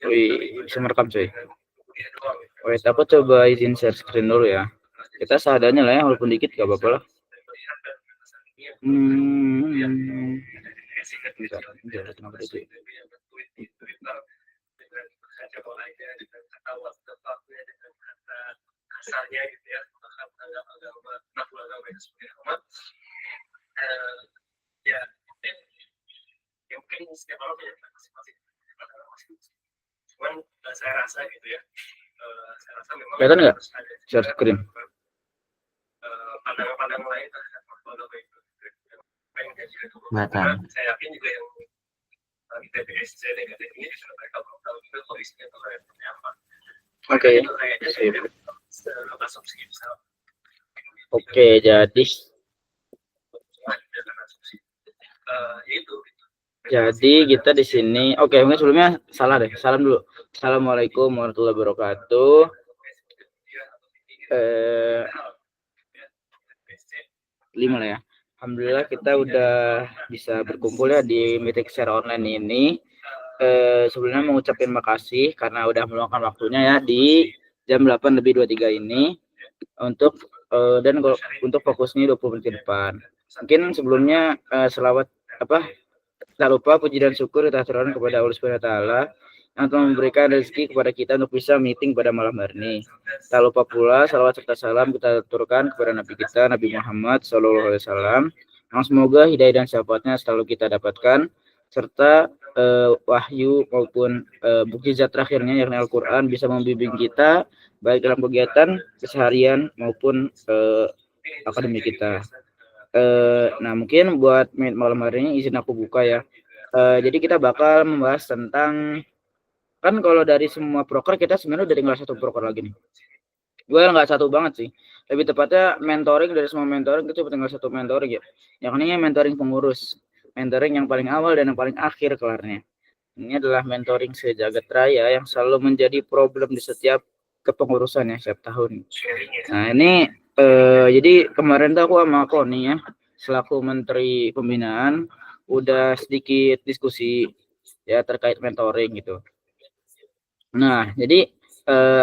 Wih, bisa merekam coy. Wait, aku coba izin share screen dulu ya. Kita seadanya lah ya, walaupun dikit gak apa-apa lah. Bentar, kenapa itu? Kelihatan nggak share screen? Kelihatan. Oke. Oke, jadi kita di sini. Oke, mungkin sebelumnya salah deh. Salam dulu. Assalamualaikum warahmatullahi wabarakatuh. 5 lah ya. Alhamdulillah kita udah bisa berkumpul ya di meeting secara online ini. Sebelumnya mengucapkan makasih karena udah meluangkan waktunya ya di jam 8:23 ini untuk dan untuk fokusnya 20 menit ke depan. Mungkin sebelumnya selawat tak lupa puji dan syukur kita aturkan kepada Allah Subhanahu wa taala yang telah memberikan rezeki kepada kita untuk bisa meeting pada malam hari ini. Tak lupa pula salawat serta salam kita aturkan kepada Nabi kita Nabi Muhammad SAW yang semoga hidayah dan syafaatnya selalu kita dapatkan serta wahyu maupun mukjizat terakhirnya yakni Al-Quran bisa membimbing kita baik dalam kegiatan keseharian maupun akademik kita. Nah mungkin buat malam hari ini izin aku buka ya. Jadi kita bakal membahas tentang, kan kalau dari semua proker kita sebenarnya udah tinggal satu proker lagi nih. Gue nggak satu banget sih, lebih tepatnya mentoring. Dari semua mentoring itu tinggal satu mentoring ya, yakni mentoring pengurus, mentoring yang paling awal dan yang paling akhir kelarnya. Ini adalah mentoring sejagat raya yang selalu menjadi problem di setiap kepengurusan ya setiap tahun. Nah ini jadi kemarin tuh aku sama Koni ya selaku Menteri Pembinaan udah sedikit diskusi ya terkait mentoring gitu. Nah jadi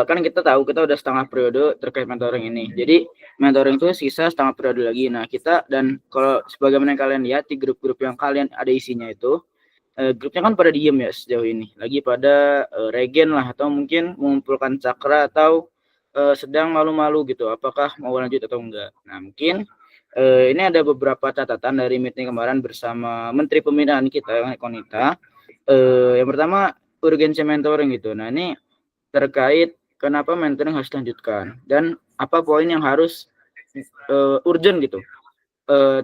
kan kita tahu kita udah setengah periode terkait mentoring ini. Jadi mentoring itu sisa setengah periode lagi. Nah kita, dan kalau sebagaimana kalian lihat di grup-grup yang kalian ada isinya itu, grupnya kan pada diem ya sejauh ini, lagi pada regen lah atau mungkin mengumpulkan cakra atau sedang malu-malu gitu apakah mau lanjut atau enggak. Nah mungkin ini ada beberapa catatan dari meeting kemarin bersama Menteri Pembinaan kita Konita. Yang pertama urgensi mentoring gitu. Nah ini terkait kenapa mentoring harus dilanjutkan dan apa poin yang harus urgent gitu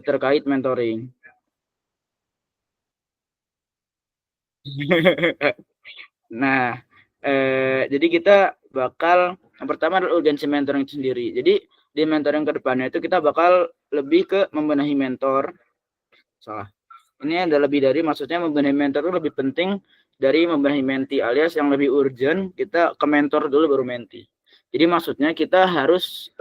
terkait mentoring. Nah, jadi kita bakal yang pertama adalah urgensi mentoring itu sendiri. Jadi di mentoring ke depannya itu kita bakal lebih ke membenahi mentor. Salah. Ini ada lebih dari, maksudnya membenahi mentor itu lebih penting dari membenahi menti, alias yang lebih urgent kita ke mentor dulu baru menti. Jadi maksudnya kita harus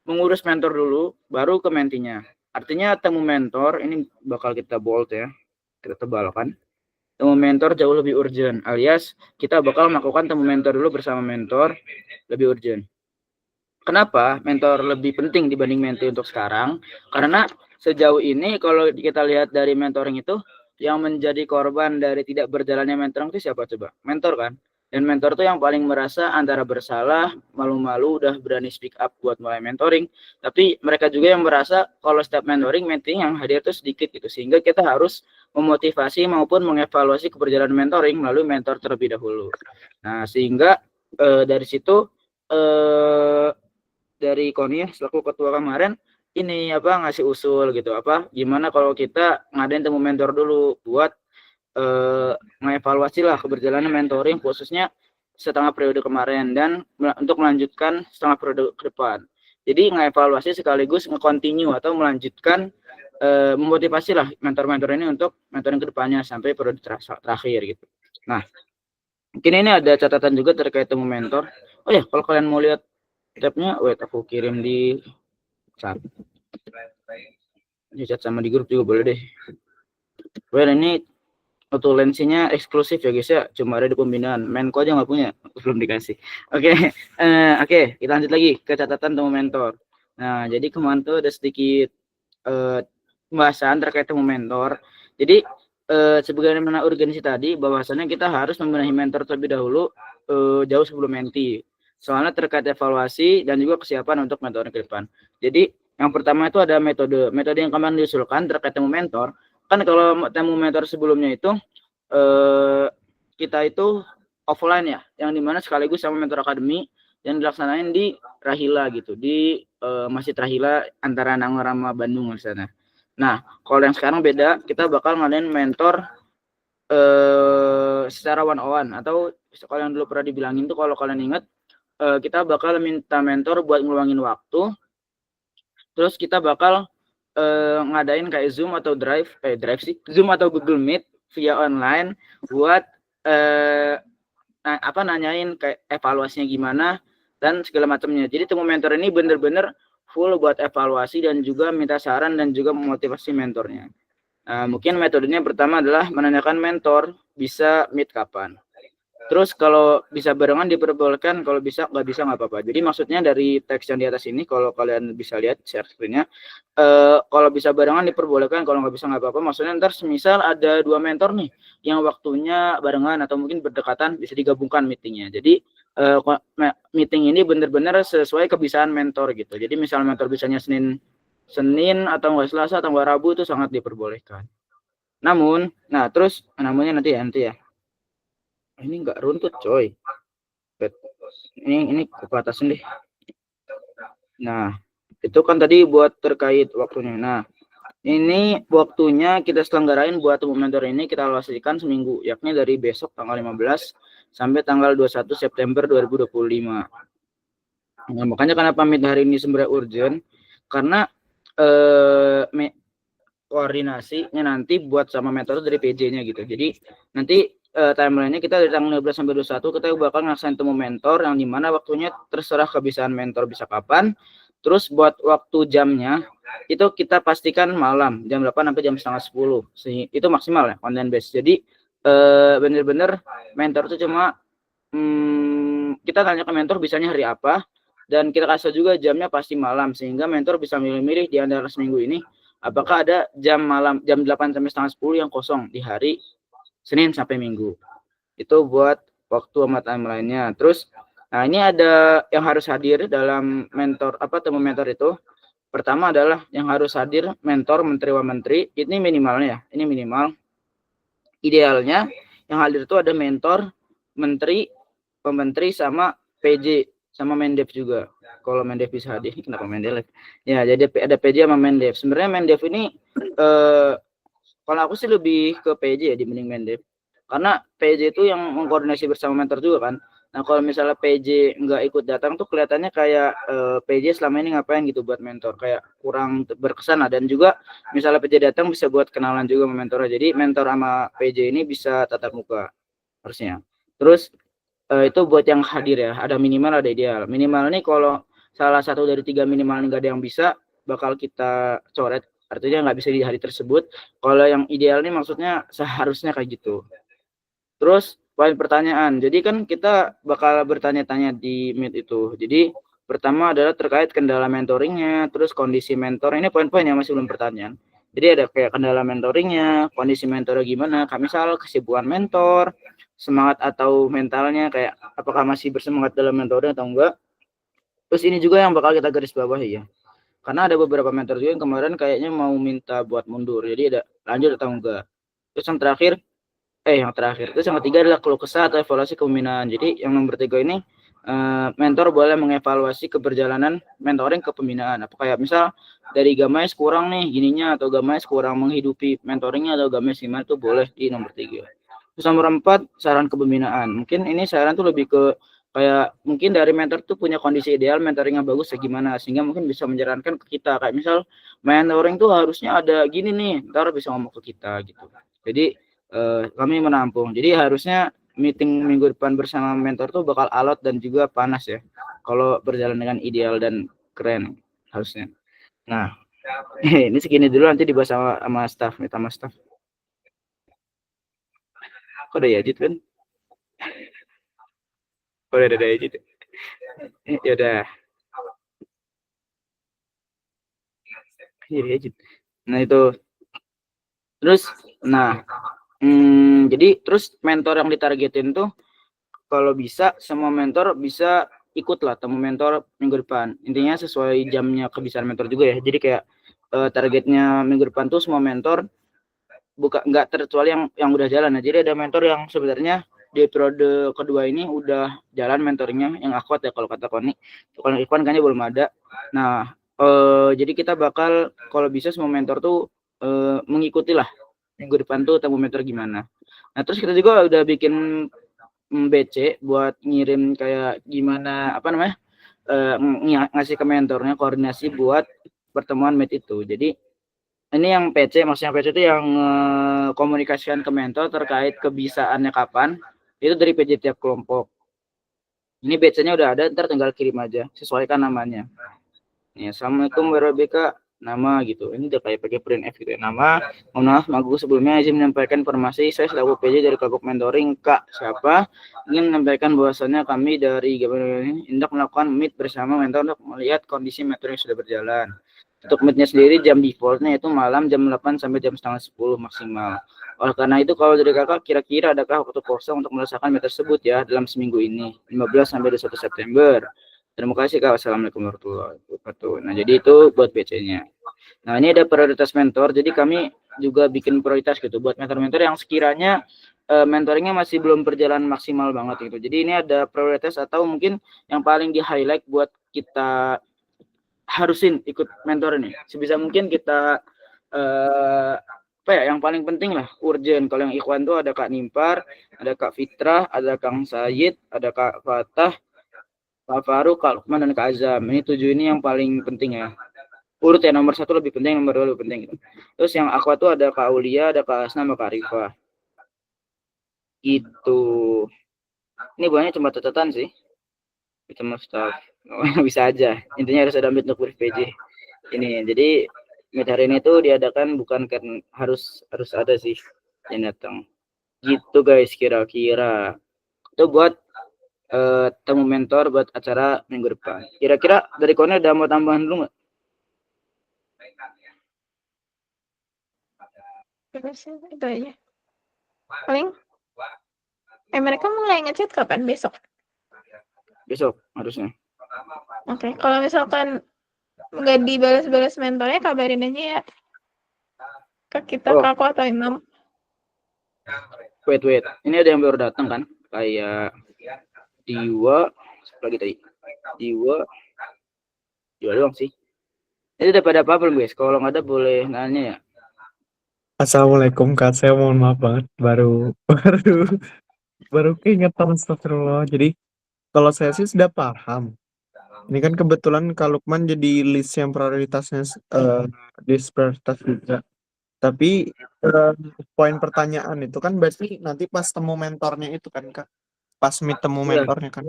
mengurus mentor dulu baru ke mentinya. Artinya temu mentor ini bakal kita bold ya, kita tebalkan. Temu mentor jauh lebih urgent, alias kita bakal melakukan temu mentor dulu bersama mentor lebih urgent. Kenapa mentor lebih penting dibanding menti untuk sekarang? Karena sejauh ini kalau kita lihat dari mentoring itu, yang menjadi korban dari tidak berjalannya mentoring itu siapa coba? Mentor kan? Dan mentor tuh yang paling merasa antara bersalah, malu-malu, udah berani speak up buat mulai mentoring. Tapi mereka juga yang merasa kalau setiap mentoring, mentoring yang hadir tuh sedikit gitu. Sehingga kita harus memotivasi maupun mengevaluasi keberjalanan mentoring melalui mentor terlebih dahulu. Nah, sehingga dari situ dari Koni selaku ketua kemarin ini ngasih usul gitu, gimana kalau kita ngadain temu mentor dulu buat mengevaluasi lah keberjalanan mentoring khususnya setengah periode kemarin dan untuk melanjutkan setengah periode ke depan. Jadi mengevaluasi sekaligus nge-continue atau melanjutkan memotivasi lah mentor-mentor ini untuk mentoring ke depannya sampai periode terakhir gitu. Nah, mungkin ini ada catatan juga terkait temu mentor. Oh ya, kalau kalian mau lihat tabnya, wait aku kirim di chat. Di chat sama di grup juga boleh deh. Well, ini notulensinya eksklusif ya guys ya, cuma ada di pembinaan. Menko aja nggak punya, belum dikasih. Oke, oke, kita lanjut lagi ke catatan temu mentor. Nah, jadi kemarin tuh ada sedikit pembahasan terkait temu mentor. Jadi sebagaimana urgensi tadi, bahwasannya kita harus membenahi mentor terlebih dahulu jauh sebelum menti. Soalnya terkait evaluasi dan juga kesiapan untuk mentoring ke depan. Jadi yang pertama itu ada metode yang kemarin diusulkan terkait temu mentor. Kan kalau temu mentor sebelumnya itu kita itu offline ya, yang dimana sekaligus sama mentor akademi yang dilaksanain di Rahila gitu, di Masjid Rahila antara Nangorama Bandung di sana. Nah, kalau yang sekarang beda, kita bakal ngadain mentor secara one on one, atau kalau yang dulu pernah dibilangin tuh kalau kalian ingat, kita bakal minta mentor buat ngeluangin waktu, terus kita bakal ngadain kayak Zoom atau Zoom atau Google Meet via online buat nanyain kayak evaluasinya gimana dan segala macamnya. Jadi temu mentor ini bener-bener full buat evaluasi dan juga minta saran dan juga memotivasi mentornya. Mungkin metodenya pertama adalah menanyakan mentor bisa meet kapan. Terus kalau bisa barengan diperbolehkan, kalau bisa nggak bisa nggak apa-apa. Jadi maksudnya dari teks yang di atas ini, kalau kalian bisa lihat share screen-nya, kalau bisa barengan diperbolehkan, kalau nggak bisa nggak apa-apa. Maksudnya ntar semisal ada 2 mentor nih, yang waktunya barengan atau mungkin berdekatan, bisa digabungkan meetingnya. Jadi meeting ini benar-benar sesuai kebiasaan mentor gitu. Jadi misal mentor bisanya Senin atau nggak Selasa atau nggak Rabu itu sangat diperbolehkan. Terus namanya nanti ya. Ini nggak runtut coy. Ini kebatasan deh. Nah, itu kan tadi buat terkait waktunya. Nah, ini waktunya kita selenggarain buat temu mentor ini kita alokasikan seminggu, yakni dari besok tanggal 15 sampai tanggal 21 September 2025. Nah, makanya kenapa meet hari ini sebenarnya urgent, karena koordinasinya nanti buat sama mentor dari PJ-nya gitu. Jadi nanti timeline-nya kita dari tanggal 15 sampai 21 kita bakal ngelaksanain temu mentor yang dimana waktunya terserah kebiasaan mentor bisa kapan. Terus buat waktu jamnya itu kita pastikan malam jam 8 sampai jam setengah 10. Itu maksimal ya online base. Jadi bener-bener mentor itu cuma kita tanya ke mentor bisanya hari apa, dan kita kasih juga jamnya pasti malam, sehingga mentor bisa milih-milih di antara seminggu ini apakah ada jam malam jam 8 sampai setengah 10 yang kosong di hari Senin sampai Minggu. Itu buat waktu sama timeline-nya. Terus nah ini ada yang harus hadir dalam temu mentor itu. Pertama adalah yang harus hadir mentor, menteri wa menteri. Ini minimalnya ya. Ini minimal. Idealnya yang hadir itu ada mentor, menteri, pementeri sama PJ sama Mendev juga. Kalau Mendev bisa hadir, kenapa Mendev? Ya, jadi ada PJ sama Mendev. Sebenarnya Mendev ini kalau aku sih lebih ke PJ ya dibanding Mendev. Karena PJ itu yang mengkoordinasi bersama mentor juga kan. Nah, kalau misalnya PJ nggak ikut datang tuh kelihatannya kayak PJ selama ini ngapain gitu buat mentor, kayak kurang berkesan. Dan juga misalnya PJ datang bisa buat kenalan juga sama mentornya. Jadi mentor sama PJ ini bisa tatap muka harusnya. Terus itu buat yang hadir ya, ada minimal ada ideal. Minimal nih kalau salah satu dari 3 minimal nggak ada yang bisa, bakal kita coret, artinya nggak bisa di hari tersebut. Kalau yang ideal nih maksudnya seharusnya kayak gitu. Terus poin pertanyaan, jadi kan kita bakal bertanya-tanya di Meet itu. Jadi pertama adalah terkait kendala mentoringnya, terus kondisi mentor, ini poin-poin yang masih belum pertanyaan. Jadi ada kayak kendala mentoringnya, kondisi mentornya gimana, misal kesibukan mentor, semangat atau mentalnya, kayak apakah masih bersemangat dalam mentornya atau enggak. Terus ini juga yang bakal kita garis bawahi ya, karena ada beberapa mentor juga yang kemarin kayaknya mau minta buat mundur, jadi ada lanjut atau enggak. Terus yang terakhir terus yang ketiga adalah keluh kesah atau evaluasi kepembinaan. Jadi yang nomor 3 ini mentor boleh mengevaluasi keberjalanan mentoring kepembinaan. Apa kayak misal dari Games kurang nih gininya, atau Games kurang menghidupi mentoringnya, atau Games gimana, tuh boleh di nomor 3. Terus nomor 4 saran kepembinaan. Mungkin ini saran tuh lebih ke kayak mungkin dari mentor tuh punya kondisi ideal mentoringnya bagus ya gimana, sehingga mungkin bisa menjalankan ke kita, kayak misal mentoring tuh harusnya ada gini nih, ntar bisa ngomong ke kita gitu. Jadi kami menampung. Jadi harusnya meeting minggu depan bersama mentor tuh bakal alot dan juga panas ya, kalau berjalan dengan ideal dan keren harusnya. Nah, ini segini dulu, nanti dibahas sama staff, sama staff. Kok ada Yajid kan? Kok ada Yajid? Ya udah. Yajid. Nah itu. Terus, nah, jadi terus mentor yang ditargetin tuh kalau bisa semua mentor bisa ikut lah temu mentor minggu depan. Intinya sesuai jamnya kebiasaan mentor juga ya. Jadi kayak targetnya minggu depan tuh semua mentor nggak terkecuali yang udah jalan. Nah, jadi ada mentor yang sebenarnya di periode kedua ini udah jalan mentoringnya yang akwat ya kalau kata Koni. Kalau Ikhwan kayaknya belum ada. Nah, jadi kita bakal kalau bisa semua mentor tuh mengikuti lah minggu depan tuh temu mentor gimana. Nah, terus kita juga udah bikin BC buat ngirim kayak gimana apa namanya ngasih ke mentornya koordinasi buat pertemuan meet itu. Jadi ini yang PC, maksudnya PC itu yang komunikasikan ke mentor terkait kebisaannya kapan, itu dari PJ tiap kelompok. Ini BC-nya udah ada, ntar tinggal kirim aja, sesuaikan namanya. Ya, Assalamualaikum warahmatullahi wabarakatuh, nama gitu. Ini udah kayak pakai print F gitu ya. Nama, mohon maaf, Magu sebelumnya izin menyampaikan informasi saya selaku PJ dari kelompok mentoring Kak siapa ingin menyampaikan bahwasannya kami dari Gabungan ini hendak melakukan meet bersama mentor untuk melihat kondisi mentoring sudah berjalan. Untuk meetnya sendiri jam defaultnya itu malam jam 8 sampai jam setengah 10 maksimal. Oleh karena itu kalau dari kakak kira-kira adakah waktu kosong untuk melaksanakan meet tersebut ya dalam seminggu ini 15 sampai 21 September. Terima kasih Kak. Wassalamualaikum warahmatullahi wabarakatuh. Nah, jadi itu buat BC-nya. Nah, ini ada prioritas mentor. Jadi kami juga bikin prioritas gitu buat mentor-mentor yang sekiranya mentoringnya masih belum berjalan maksimal banget gitu. Jadi ini ada prioritas atau mungkin yang paling di-highlight buat kita harusin ikut mentor ini. Sebisa mungkin kita apa ya, yang paling penting lah urgent. Kalau yang Ikhwan tuh ada Kak Nimpar, ada Kak Fitrah, ada Kang Sayid, ada Kak Fatah, Pak Faruk, Kak Lukman, dan Kak Azam. Ini 7 ini yang paling penting ya. Urut ya, nomor 1 lebih penting, nomor 2 lebih penting. Gitu. Terus yang Aqua tuh ada Kak Aulia, ada Kak Asna, sama Kak Rifa. Gitu. Ini banyak cuma catatan sih. Cuma staff. Bisa aja. Intinya harus ada meet untuk PJ. Ini. Jadi meet hari ini tuh diadakan bukan karena harus ada sih yang datang. Gitu guys kira-kira. Itu buat temu mentor buat acara minggu depan. Kira-kira dari Kone ada mau tambahan dulu nggak? Itu aja. Paling mereka mulai ngechat kapan? Besok? Besok harusnya. Oke, kalau misalkan nggak dibalas-balas mentornya, kabarin aja ya ke kita, ke aku atau Imam. Wait. Ini ada yang baru datang kan? Kayak Diwa, lagi tadi. Diwa doang sih. Ini udah pada apa belum guys? Kalau nggak ada boleh nanya ya. Assalamualaikum Kak, saya mohon maaf banget baru keingetan, astagfirullah. Jadi kalau saya sih sudah paham. Ini kan kebetulan Kak Lukman jadi list yang prioritasnya di prioritas juga. Tapi poin pertanyaan itu kan berarti nanti pas temu mentornya itu kan Kak, pas meet temu mentornya kan,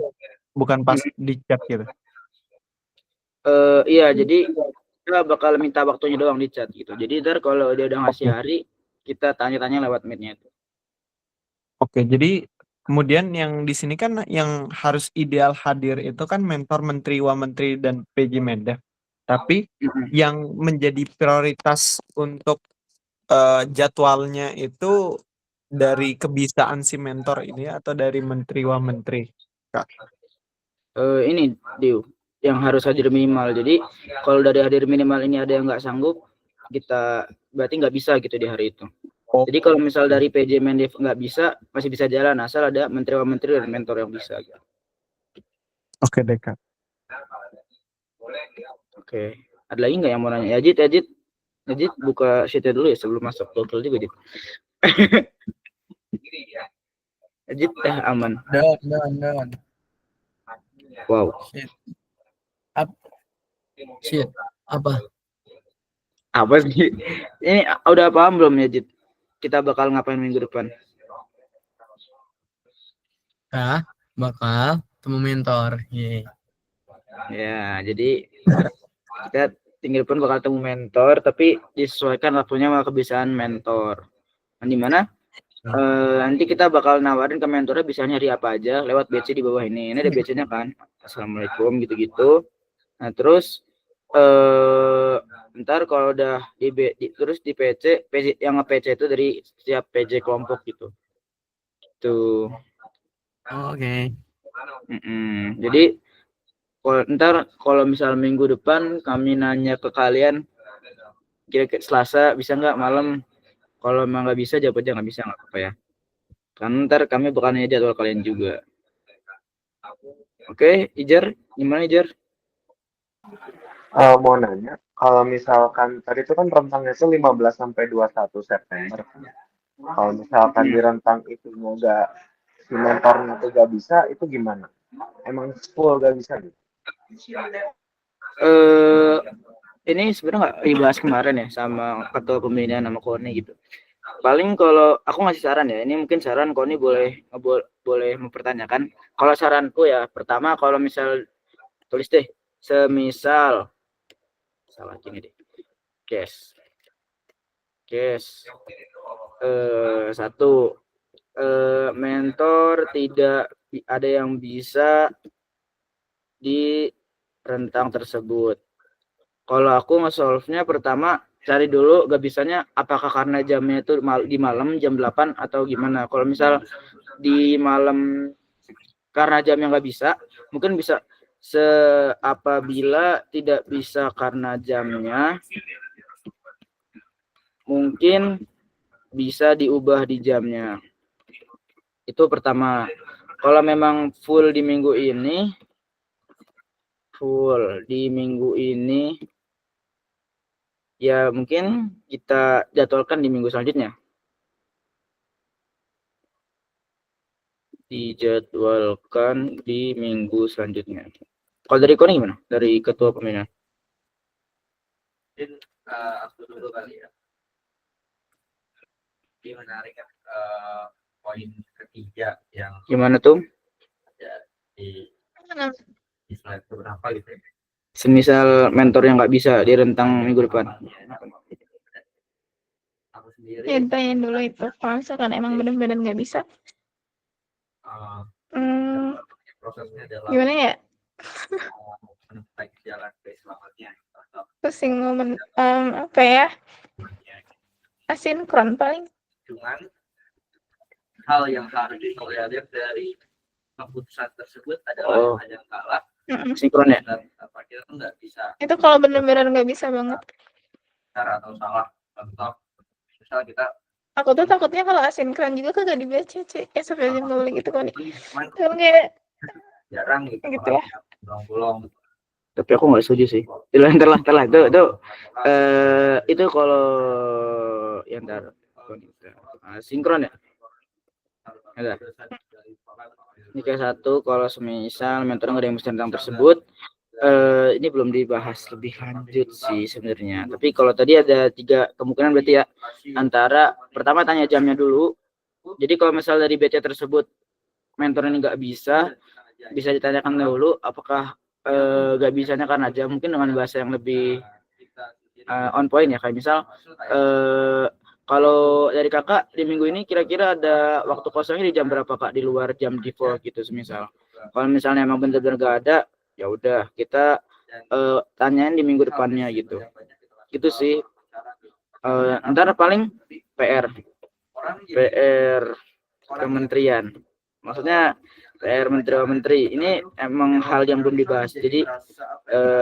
bukan pas di chat gitu. Iya, jadi kita bakal minta waktunya doang di chat gitu. Jadi ntar kalau dia udah ngasih hari, kita tanya-tanya lewat meetnya itu. Oke, jadi kemudian yang di sini kan yang harus ideal hadir itu kan mentor, menteri, wamenteri, dan PJ Mendev. Tapi yang menjadi prioritas untuk jadwalnya itu dari kebiasaan si mentor ini atau dari menteri, wamenteri, Kak? Ini Diu, yang harus hadir minimal. Jadi kalau dari hadir minimal ini ada yang nggak sanggup, kita berarti nggak bisa gitu di hari itu. Jadi kalau misal dari PJ Mendev nggak bisa, masih bisa jalan asal ada menteri wamenteri dan mentor yang bisa. Gitu. Oke deh Kak. Oke. Ada lagi nggak yang mau nanya? Yajid buka sheet dulu ya sebelum masuk total juga Dit. Yajid aman. Dan. Wow. Shit. Apa? Apa sih? Ini udah paham belum ya, Jit? Kita bakal ngapain minggu depan? Bakal temu mentor. Ya, jadi kita tinggal pun bakal temu mentor, tapi disesuaikan waktunya sama kebiasaan mentor. Nah, di mana Nanti kita bakal nawarin ke mentornya bisa nyari apa aja lewat BC di bawah ini. Ini ada BC-nya kan. Assalamualaikum gitu-gitu. Nah, terus ntar kalau udah terus di PC yang nge-PC itu dari setiap PJ kelompok gitu. Tuh. Oke. Jadi ntar kalau misal minggu depan kami nanya ke kalian kira-kira Selasa bisa nggak malam, kalau emang nggak bisa jawab aja nggak bisa nggak apa-apa ya, karena ntar kami bakal nanya jadwal kalian juga. Oke, Ijar, gimana Ijar? Mau nanya, kalau misalkan tadi itu kan rentangnya itu 15 sampai 21 September. Kalau misalkan di rentang itu nggak si mentornya tuh gak bisa, itu gimana? Emang full gak bisa gitu? Ini sebenarnya nggak dibahas kemarin ya sama ketua pembinaan sama Koni gitu. Paling kalau aku ngasih saran ya, ini mungkin saran Koni boleh mempertanyakan. Kalau saranku ya, pertama kalau misal tulis deh, semisal salah gini deh, case satu, mentor tidak ada yang bisa di rentang tersebut. Kalau aku nge-solve-nya pertama cari dulu gak bisanya apakah karena jamnya itu di malam jam 8 atau gimana. Kalau misal di malam karena jamnya nggak bisa, mungkin bisa apabila tidak bisa karena jamnya, mungkin bisa diubah di jamnya. Itu pertama. Kalau memang full di minggu ini ya mungkin kita jadwalkan di minggu selanjutnya. Dijadwalkan di minggu selanjutnya. Kalau dari Koni gimana? Dari ketua pembinaan? Aku dulu kali ya. Ini menarik kan poin ketiga yang Gimana tuh? ada di slide berapa gitu ya. Semisal mentor yang nggak bisa di rentang minggu depan. Aku sendiri Ya tanyain dulu itu. Kalau misalkan emang benar-benar nggak bisa. prosesnya adalah Gimana ya? menempuh jalan keselamatan atau Pusing momen apa ya? Asinkron paling. cuman hal yang harus ditolerir dari keputusan tersebut adalah ada kala Sinkron ya? dan apa kita tuh nggak bisa Itu kalau benar-benar nggak bisa banget. cara atau salah. Contoh misal kita Aku tuh takutnya kalau asinkron juga kagak dibaca sih. Sampai jam 2 gitu kan. Kan kayak jarang gitu, gitu ya. bolong-bolong. Tapi aku nggak setuju sih. Telah itu kalau yang sinkron ya. Ada. Ini kayak satu, kalau semisal mentor nggak ada yang tentang tersebut, ini belum dibahas lebih lanjut sih sebenarnya. Tapi kalau tadi ada 3 kemungkinan berarti ya, antara pertama tanya jamnya dulu. Jadi kalau misal dari BC tersebut mentor ini nggak bisa ditanyakan dahulu apakah nggak bisanya karena jam, mungkin dengan bahasa yang lebih on point ya, kayak misal kalau dari kakak di minggu ini kira-kira ada waktu kosongnya di jam berapa kak, di luar jam default gitu semisal. Kalau misalnya emang bener-bener gak ada, ya udah kita tanyain di minggu depannya gitu. Gitu sih. Ntar paling PR kementerian. Maksudnya PR menteri ini emang hal yang belum dibahas. Jadi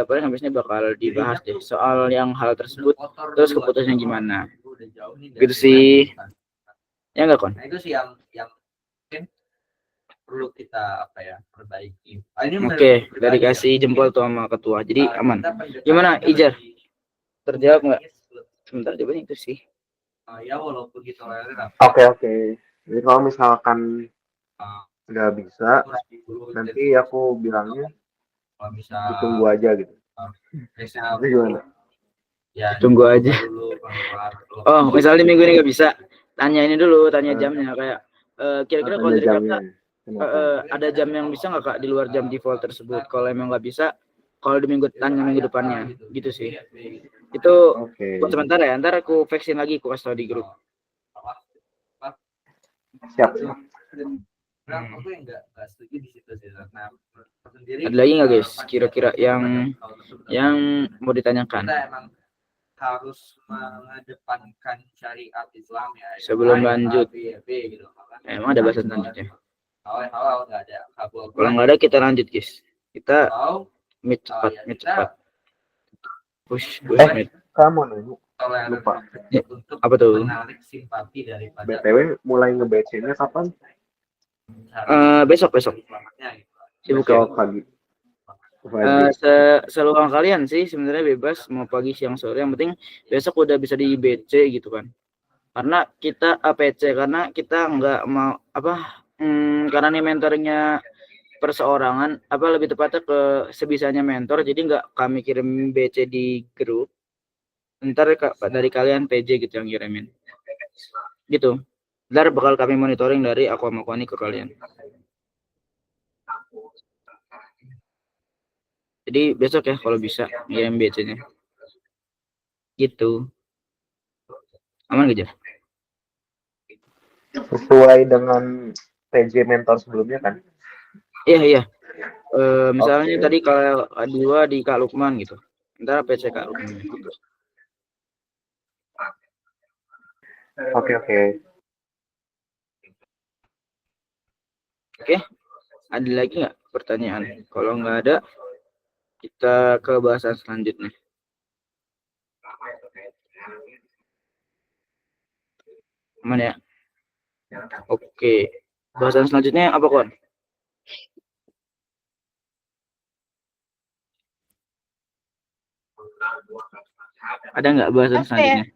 paling habisnya bakal dibahas deh soal yang hal tersebut, terus keputusannya gimana. Gitu sih. Ya enggak Kon? Nah, itu sih yang mungkin perlu kita perbaiki. Oke, kita dikasih jempol tuh sama ketua. Jadi aman. Gimana Ijar? Terjawab nggak? Sebentar jawabannya itu sih. Ya walaupun ditolerir. Oke. Jadi kalau misalkan nggak bisa, nanti aku bilangnya kalau bisa ditunggu aja gitu. Itu gimana? Ya, tunggu aja. Oh, misalnya di minggu ini nggak bisa, tanya ini dulu, tanya jamnya kayak kira-kira kalau dari kakak ada jam yang bisa nggak kak di luar jam default tersebut. Kalau emang nggak bisa, kalau di minggu depannya, gitu sih. Itu buat sementara ya. Ntar aku vaksin lagi, aku kasih tau di grup. Siap. Nah, aku yang nggak setuju di situ sih. Nah, sendiri Ada lagi nggak guys kira-kira yang mau ditanyakan kita emang harus mengedepankan syariat Islam ya. sebelum lanjut? Gitu. Emang ada bahasan selanjutnya? Awal nggak ada. Kalau nggak ada kita lanjut guys. Kita Kalau meet cepat. Push meet. Kamu nanya, lupa. untuk Apa tuh? menarik simpati daripada BTW mulai nge-batch-nya kapan? Besok sibuk ya. Besok pagi. Seluang kalian sih sebenarnya bebas mau pagi siang sore, yang penting besok udah bisa di BC gitu kan, karena kita APC, karena kita nggak mau karena nih mentoringnya perseorangan, lebih tepatnya ke sebisanya mentor, jadi nggak kami kirim BC di grup, ntar dari kalian PJ gitu yang kirimin gitu, ntar bakal kami monitoring dari Aquamakoni ke kalian. Jadi besok ya kalau bisa ngirim BC-nya. Gitu. Aman gak, Jar? Sesuai dengan PJ mentor sebelumnya kan? Iya. Misalnya Oke. tadi kalau dua di Kak Lukman gitu. Ntar PC Kak Lukman gitu. Oke. Oke. Ada lagi nggak pertanyaan? Kalau nggak ada, kita ke bahasan selanjutnya. Aman ya? Oke. Bahasan selanjutnya apa, Kon? Ada nggak bahasan selanjutnya?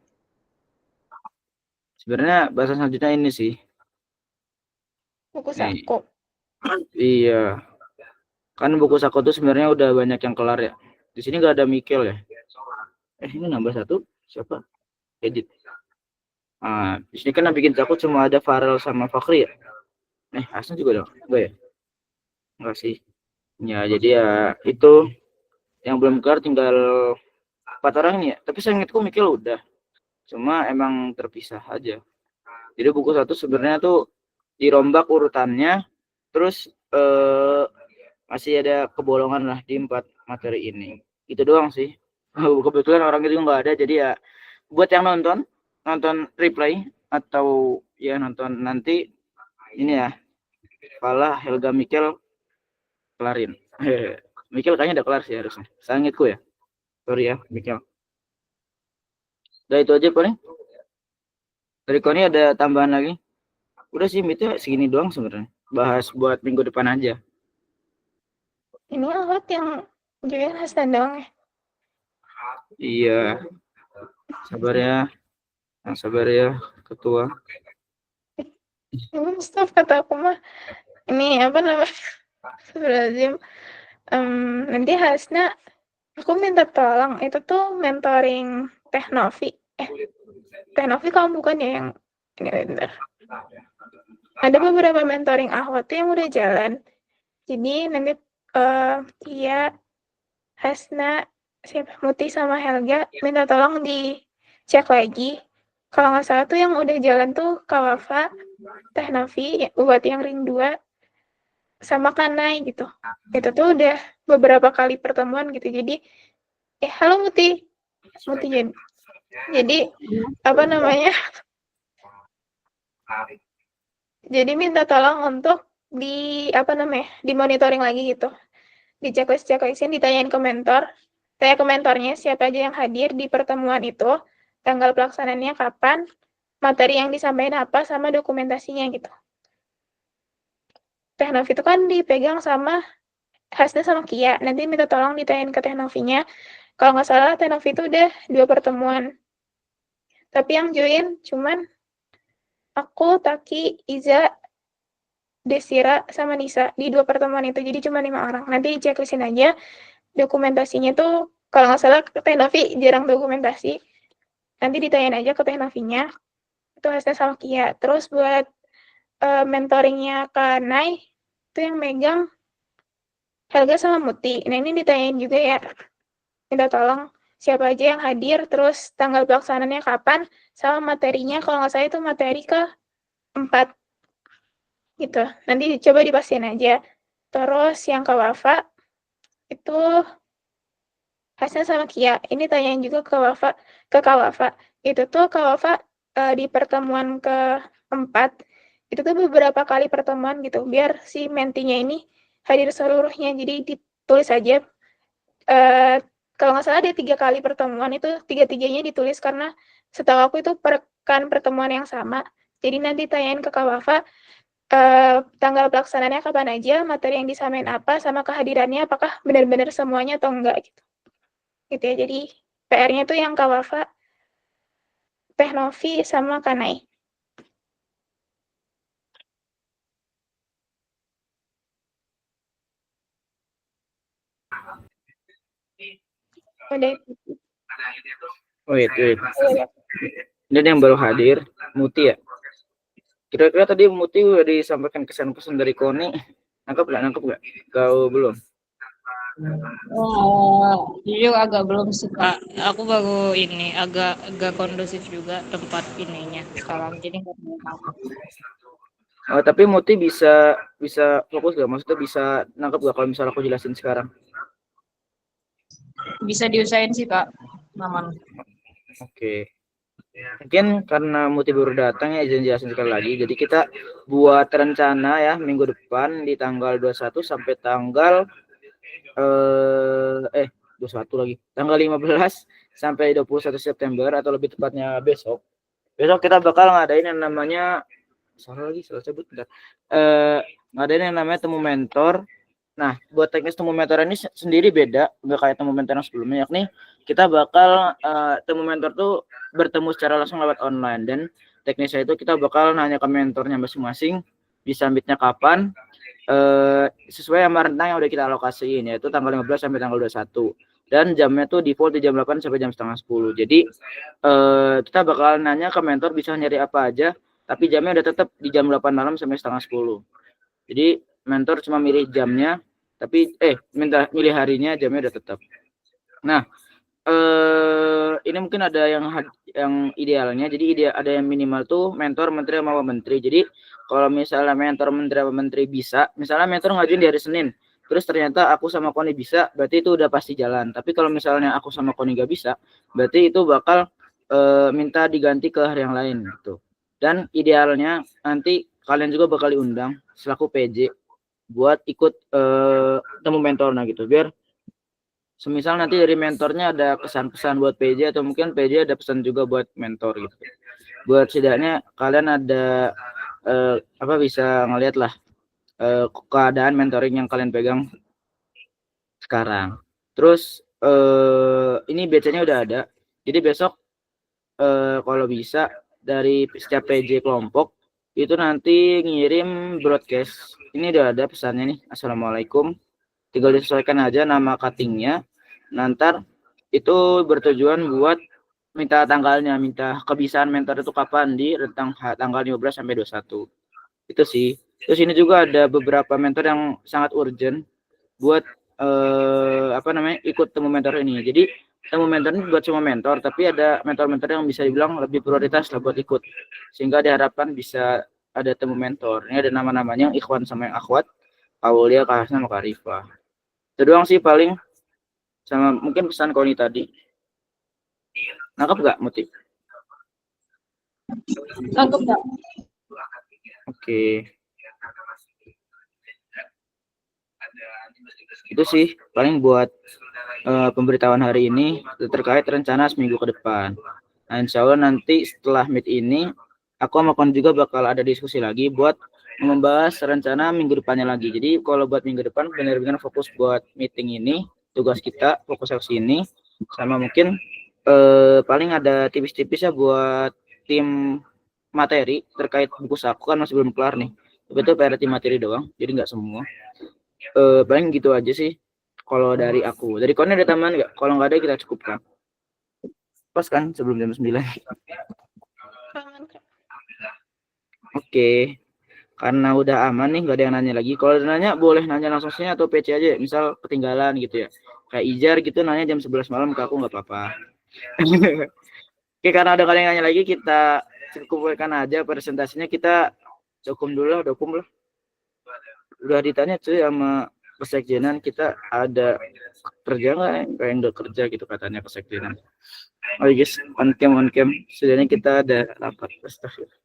Sebenarnya bahasan selanjutnya ini sih. Buku saku. Iya. Kan buku saku tuh sebenarnya udah banyak yang kelar ya. Di sini nggak ada Mikel ya. Ini nambah satu. Siapa? Edit. Di sini kan yang bikin saku cuma ada Farel sama Fakri ya. Asna juga dong. Enggak ya? Enggak sih. Ya, jadi ya itu yang belum kelar tinggal 4 orang ini ya. Tapi saya ingatku Mikel udah. Cuma emang terpisah aja. Jadi buku satu sebenarnya tuh dirombak urutannya, terus masih ada kebolongan lah di 4 materi ini. Itu doang sih. Kebetulan orang itu nggak ada, jadi ya buat yang nonton replay atau ya nonton nanti ini ya, Fala, Helga, Mikel kelarin. Mikel kayaknya udah kelar sih harusnya. Sangitku ya. Sorry ya, Mikel. Udah itu aja paling. Dari Koni ada tambahan lagi? Udah sih, meetnya segini doang sebenarnya. Bahas buat minggu depan aja. Ini Ahmad yang join Hasan doang ya? Iya. Sabar ya, ketua. Stop, kata aku mah. Ini apa namanya? Astagfirullahaladzim. Nanti Hasna, aku minta tolong. Itu tuh mentoring Teh Novi. Teh Novi kamu bukan ya yang ini bentar. Ada beberapa mentoring Ahwat yang udah jalan. Jadi nanti Tia, Hasna, Muti sama Helga minta tolong dicek lagi. Kalau nggak salah tuh yang udah jalan tuh Kawafa, Teh Novi, buat yang ring 2, sama Kanai gitu. Itu tuh udah beberapa kali pertemuan gitu. Jadi, halo Muti jadi apa namanya? Jadi minta tolong untuk dimonitoring lagi gitu. Di checklist-checklistin ditanyain ke mentor. Tanya ke mentornya siapa aja yang hadir di pertemuan itu, tanggal pelaksanaannya kapan, materi yang disampaikan apa, sama dokumentasinya gitu. Teh Novi itu kan dipegang sama Hasna sama Kia. Nanti minta tolong ditanyain ke Teh Novinya. Kalau nggak salah Teh Novi itu udah 2 pertemuan. Tapi yang join cuman aku, Taki, Iza, Desira, sama Nisa di 2 pertemuan itu. Jadi cuma 5 orang. Nanti checklistin aja. Dokumentasinya tuh kalau nggak salah Teh Novi jarang dokumentasi. Nanti ditanyain aja ke Teh Novinya. Itu Hasna sama Kia. Terus buat mentoringnya ke Nai, itu yang megang Helga sama Muti. Nah ini ditanyain juga ya. Minta tolong siapa aja yang hadir, terus tanggal pelaksanaannya kapan, sama materinya. Kalau nggak salah itu materi ke 4. gitu. Nanti coba dipastiin aja. Terus yang ke Wafa itu Hasan sama Kia. Ini tanyain juga ke Kak Wafa. Itu tuh Kak Wafa di pertemuan keempat itu tuh beberapa kali pertemuan gitu. Biar si mentinya ini hadir seluruhnya. Jadi ditulis aja. Kalau nggak salah ada 3 kali pertemuan itu 3-tiganya ditulis karena setahu aku itu pertemuan yang sama. Jadi nanti tanyain ke Kak Wafa tanggal pelaksanaannya kapan aja, materi yang disampaikan apa, sama kehadirannya apakah benar-benar semuanya atau enggak gitu. Gitu ya. Jadi PR-nya tuh yang Kak Wafa, Teh Novi sama Kanai. Udah itu. Wait. Ini ada yang baru hadir, Muti ya. Kira-kira tadi Muti udah disampaikan kesan-kesan dari Koni. Nangkep nggak? Kau belum? Jujur agak belum sih Kak. Aku baru ini agak kondusif juga tempat ininya sekarang. Jadi nggak tahu. Oh, tapi Muti bisa fokus gak? Maksudnya bisa nangkep gak kalau misalnya aku jelasin sekarang? Bisa diusahain sih Kak. Aman. Oke. Mungkin karena Muti baru datang ya, izin jelasin sekali lagi. Jadi kita buat rencana ya minggu depan di tanggal 21 sampai tanggal 21 lagi. Tanggal 15 sampai 21 September atau lebih tepatnya besok. Besok kita bakal ngadain yang namanya salah sebut bentar. Ngadain yang namanya temu mentor. Nah, buat teknis temu mentor ini sendiri beda, nggak kayak temu mentor yang sebelumnya, yakni kita bakal temu mentor tuh bertemu secara langsung lewat online, dan teknisnya itu kita bakal nanya ke mentornya masing-masing, bisa meetnya kapan, sesuai sama rentang yang udah kita alokasiin, yaitu tanggal 15 sampai tanggal 21. Dan jamnya tuh default di jam 8 sampai jam setengah 10. Jadi kita bakal nanya ke mentor bisa nyari apa aja, tapi jamnya udah tetap di jam 8 malam sampai setengah 10. Jadi mentor cuma milih jamnya, tapi milih harinya, jamnya udah tetap. Nah, ini mungkin ada yang idealnya. Jadi ada yang minimal tuh mentor, menteri sama menteri. Jadi kalau misalnya mentor, menteri sama menteri bisa, misalnya mentor ngajuin di hari Senin, terus ternyata aku sama Koni bisa, berarti itu udah pasti jalan. Tapi kalau misalnya aku sama Koni gak bisa, berarti itu bakal minta diganti ke hari yang lain gitu. Dan idealnya nanti kalian juga bakal diundang selaku PJ buat ikut temu mentornya gitu, biar semisal nanti dari mentornya ada pesan-pesan buat PJ, atau mungkin PJ ada pesan juga buat mentor gitu, buat setidaknya kalian ada bisa ngeliat lah keadaan mentoring yang kalian pegang sekarang. Terus ini BC-nya udah ada, jadi besok kalau bisa dari setiap PJ kelompok itu nanti ngirim broadcast. Ini udah ada pesannya nih, assalamualaikum, tinggal disesuaikan aja nama cuttingnya. Nanti itu bertujuan buat minta tanggalnya, minta kebisaan mentor itu kapan di rentang tanggal 15 sampai 21. Itu sih. Terus ini juga ada beberapa mentor yang sangat urgent buat ikut temu mentor ini. Jadi temu mentor ini buat semua mentor, tapi ada mentor-mentor yang bisa dibilang lebih prioritas lah buat ikut, sehingga diharapkan bisa ada temu mentor. Ini ada nama-namanya, yang Ikhwan sama yang Akhwat, Aulia, Kak Hasna, sama Kak Rifa. Itu doang sih paling, sama mungkin pesan Koni tadi. Nangkep gak Muti? Nangkep nggak? Oke. Itu sih paling buat pemberitahuan hari ini terkait rencana seminggu ke depan. Nah, insya Allah nanti setelah meet ini aku sama Kon juga bakal ada diskusi lagi buat membahas rencana minggu depannya lagi. Jadi kalau buat minggu depan benar-benar fokus buat meeting ini, tugas kita fokus ke sini, sama mungkin paling ada tipis-tipis ya buat tim materi terkait buku saku, kan masih belum kelar nih. Tapi itu PR tim materi doang, jadi nggak semua. Paling gitu aja sih kalau dari aku. Dari Kon ada tambahan nggak? Kalau nggak ada kita cukupkan. Pas kan sebelum jam 9. Oke. Karena udah aman nih, nggak ada yang nanya lagi. Kalau ada nanya boleh nanya langsung sini atau PC aja. Misal ketinggalan gitu ya. Kayak Ijar gitu nanya jam 11 malam ke aku, nggak apa-apa. Oke, karena udah nggak ada yang nanya lagi, kita cukupkan aja presentasinya. Kita dokum dulu lah. udah ditanya cuy sama kesekjenan kita ada kerja nggak, kayak nggak kerja gitu katanya kesekjenan. Oh guys, on cam setidaknya kita ada rapat. Astagfirullah.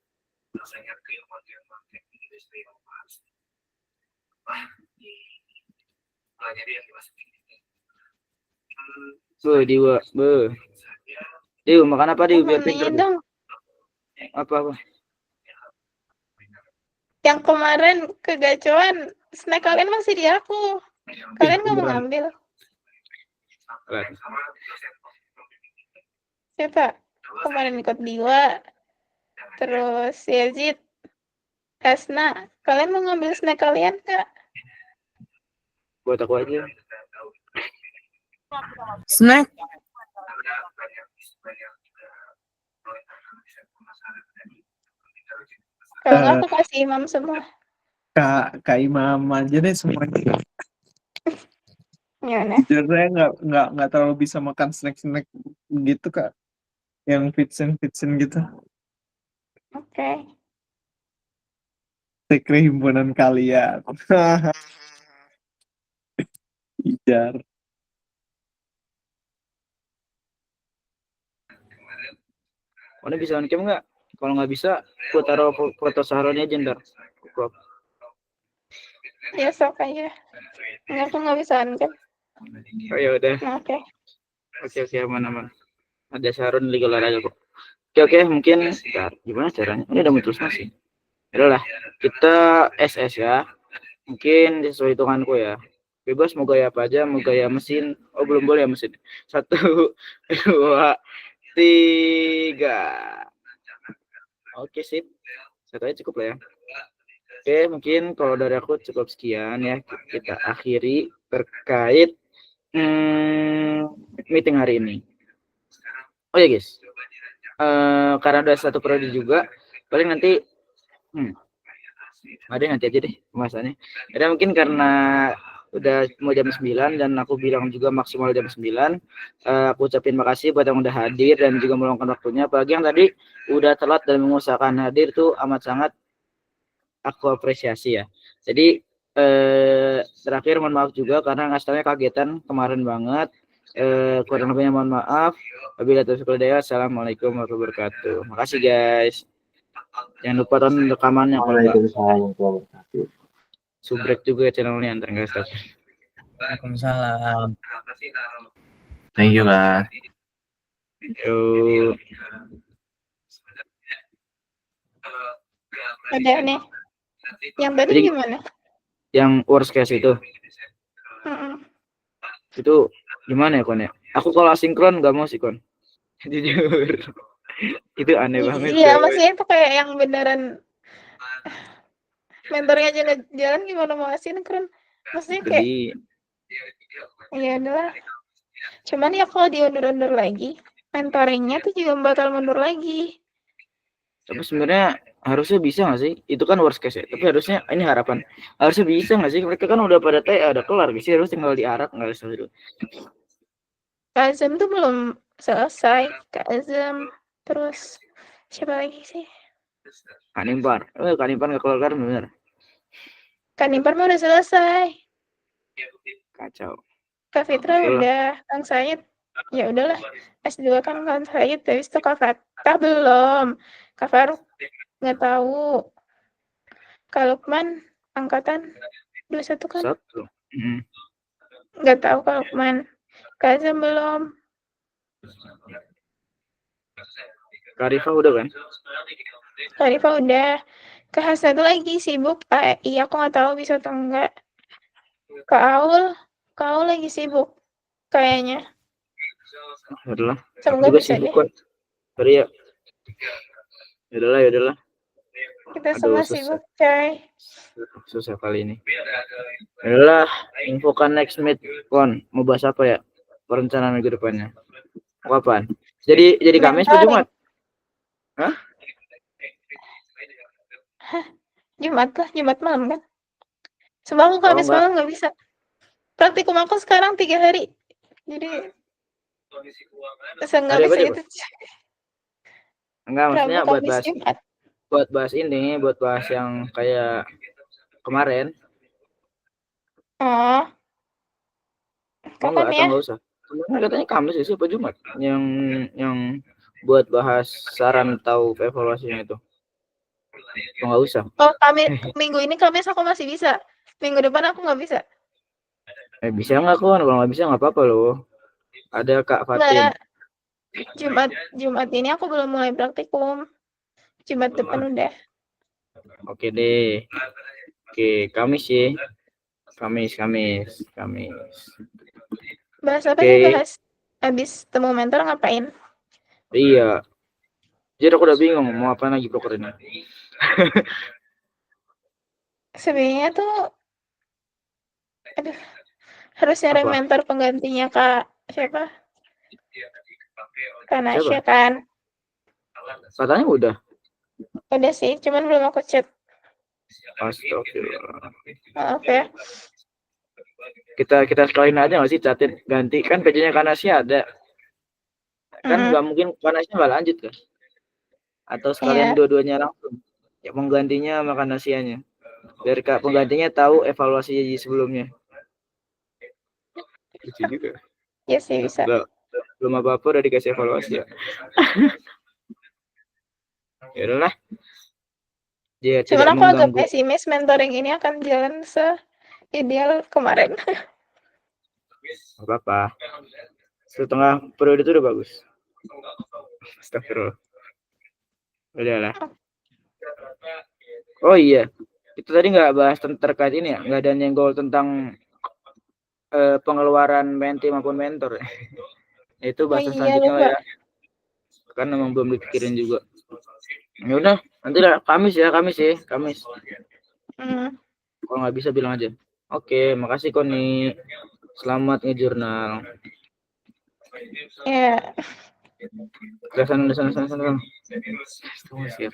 Diu makan apa Diu biar pinter Nanya Diu. dong, Apa yang kemarin kegacoan snack kalian masih di aku. Kalian nggak mau beneran. ngambil? Siapa? Kemarin ikut Diwa, terus Yazid, Hasna. Kalian mau ngambil snack kalian nggak? Buat aku aja. Snack. Kalau nggak aku kasih Imam semua. Kak Imam aja deh semuanya. Gimana? Jujur saya nggak terlalu bisa makan snack gitu Kak, yang fitsen gitu. Oke. Sekre himpunan kalian. Ijar. Mana bisa on cam nggak? Kalau nggak bisa, aku taruh foto Saharoni aja ntar. Ya sok aja. Nggak, aku nggak bisa kan? Oh ya udah. Oke. Oke aman. Ada Saharon Liga Olahraga kok. Oke mungkin bentar, gimana caranya? Ini udah muncul masih. Yaudahlah, kita SS ya. Mungkin sesuai hitunganku ya. Bebas mau gaya apa aja, mau gaya mesin. Oh belum boleh ya mesin. 1, 2, 3. Oke sip. Satu aja cukup lah ya. Oke mungkin kalau dari aku cukup sekian ya. Kita akhiri terkait meeting hari ini. Oh ya guys, karena udah satu periode juga, paling nanti ada nanti aja deh pembahasannya. Ada mungkin karena udah mau jam 9 dan aku bilang juga maksimal jam 9. Aku ucapin makasih buat yang udah hadir dan juga meluangkan waktunya. Apalagi yang tadi udah telat dan mengusahakan hadir tuh amat sangat aku apresiasi ya. Jadi terakhir mohon maaf juga karena ngasih kagetan kemarin banget. Kurang lebihnya mohon maaf. Wabillahi taufiq wal hidayah. Assalamualaikum warahmatullahi wabarakatuh. Makasih guys. Jangan lupa tonton rekamannya kalau enggak. Subrek juga channelnya antar guys. Waalaikumsalam. Thank you lah. Yuk. Ada nih. Yang tadi Jadi- gimana? Yang worst case itu gimana ya Kon ya? Aku kalau asinkron nggak mau sih Kon. Jujur. Itu aneh banget. Iya, coy. maksudnya itu kayak yang beneran mentornya aja nggak jalan, gimana mau asinkron? Maksudnya kayak Jadi ya udahlah. Cuman ya kalau diundur-undur lagi, mentoringnya tuh juga bakal mundur lagi. tapi sebenarnya harusnya bisa nggak sih? Itu kan worst case ya. Tapi harusnya ini harapan. Harusnya bisa nggak sih? Mereka kan udah pada TA, ada kelar sih. Harus tinggal diarak nggak usah dulu. Kazem tuh belum selesai. Kazem, terus siapa lagi sih? Kanimpar nggak kelar kan bener. Kanipar mah udah selesai. Kacau. Kak Fitra Betul. udah, Kang Said ya udahlah. S2 kan Kang Said, habis itu Kak Fatah belum. Kak Faruk nggak tahu. Kak Lukman angkatan 21 kan? Satu. Nggak tahu Kak Lukman. Kak Azam belum. Karifa udah kan? Kak Rifa udah. Kak Hasna tuh lagi sibuk. Iya aku nggak tahu bisa atau enggak. Kak Aul lagi sibuk kayaknya. Yaudahlah. Semoga Juga bisa sibuk deh. kan. Sorry ya. Yaudahlah. Kita Aduh, semua susah. sibuk, coy. Susah kali ini. Yaudahlah. Infokan next meet Kon. Mau bahas apa ya? Perencanaan minggu depannya. Kapan? Jadi Kamis atau Jumat? Hah? Jumat lah, Jumat malam kan. Sebab aku Kamis enggak. malam nggak bisa. Praktikum aku sekarang 3 hari. Jadi nggak Hari apa bisa aja, itu. Enggak, maksudnya Rabu, Kamis, Jumat. buat bahas ini, buat bahas yang kayak kemarin Oh, Oh kapan enggak, atau ya? enggak usah? Sebenarnya katanya Kamis sih apa Jumat yang buat bahas saran atau evaluasinya itu. Oh enggak usah. Oh, minggu ini Kamis aku masih bisa. Minggu depan aku nggak bisa. Bisa nggak kok? Kalau nggak bisa nggak apa-apa loh. Ada Kak Fatin. Nggak, Jumat ini aku belum mulai praktikum. Jumat depan udah. Oke deh. Oke, Kamis sih. Kamis. Bahas apa Oke. nih? Bahas habis temu mentor ngapain? Iya. Jadi aku udah bingung mau apa lagi proker ini. Sebenarnya tuh, aduh, harus nyari Apa? mentor penggantinya Kak siapa? Kak Nasya Siapa? kan. Katanya udah. Udah sih, cuman belum aku chat. Astagfirullah. Maaf ya. Kita sekalian aja nggak sih catin ganti kan page-nya Kanasya ada. Kan nggak mungkin Kanasya nggak lanjut kan? Atau sekalian Iya. dua-duanya langsung. Ya penggantinya sama Kanasyanya. Biar Kak penggantinya tahu evaluasi sebelumnya. Lucu juga. Iya sih bisa. Belum apa-apa udah dikasih evaluasi ya. Ya udahlah. Dia Cuman tidak aku agak mengganggu. pesimis mentoring ini akan jalan se-ideal kemarin. Gak apa-apa. Setengah periode itu udah bagus. Astagfirullah. Udah lah. Oh iya. Itu tadi nggak bahas terkait ini ya? Nggak ada nyenggol tentang pengeluaran menti maupun mentor. Itu bahasan selanjutnya lah ya. Kan memang belum dipikirin juga. Ya udah, nanti lah Kamis. Kalau nggak bisa bilang aja. Oke, makasih Koni. Selamat ngejurnal. Ya. Udah sana. Siap.